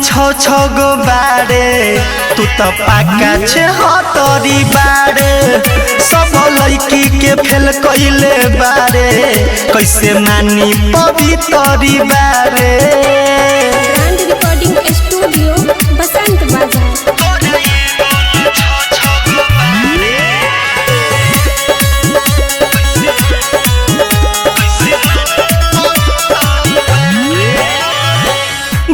छो छो गो बारे तू तो पाका छे हतरी बारे सब लड़की के फेल कइले बारे कैसे मानी पवितरी बारे। ब्रांड रिकॉर्डिंग स्टूडियो बसंत बाजार।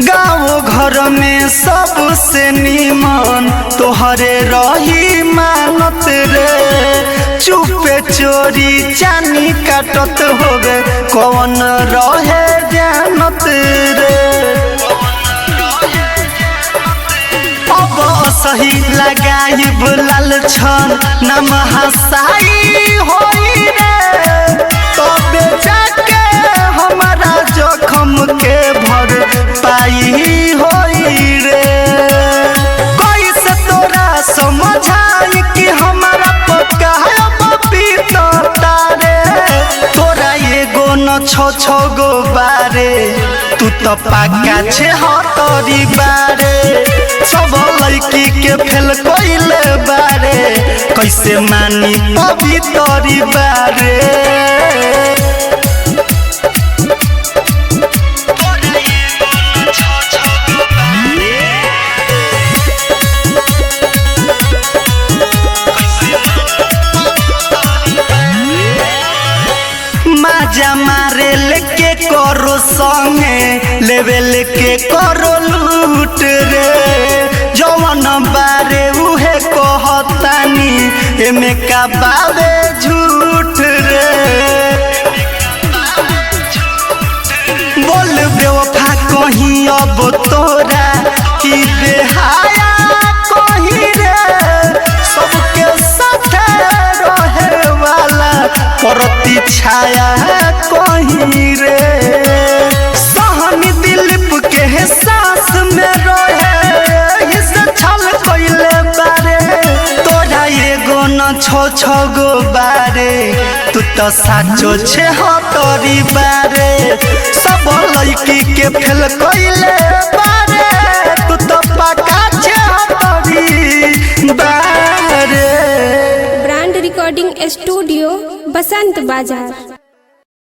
गाँव घर में सबसे नीमन तोहरे रही मानत रे चुपे चोरी चानी काटत होगे कौन रहे जानत रे। अब सही लगाइब लाल छन नम हसाई होई रे तबे जाके हमारा जखम के भर पाई होई रे। कैसे तोरा समझाई कि हमारा पक्का पपीता रे तोरा एगो न छो छो गो बारे तू तो पाका छे हतरी बारे सब लड़की के फेल कइले बारे कैसे मानी पवितरी बारे। माजा मारे लेके करो संगे लेवे लेके करो लूट रे जवन बारे उहे कहतानी एमे का बावे झूठ रे। बोल बेवफा कहीं अब तोरा कि बेहाया कहीं रे सबके साथ रहे वाला परती छाया कहीं रे सहनी दिलीप के सांस में रहे इसे छल कइले बारे तोरा एगो न छो छो गो बारे तू तो साचो छे हतरी बारे सब लड़की के फेल कइले बारे तू तो पाका छे हतरी बारे। ब्रांड रिकॉर्डिंग स्टूडियो बसंत बाजार।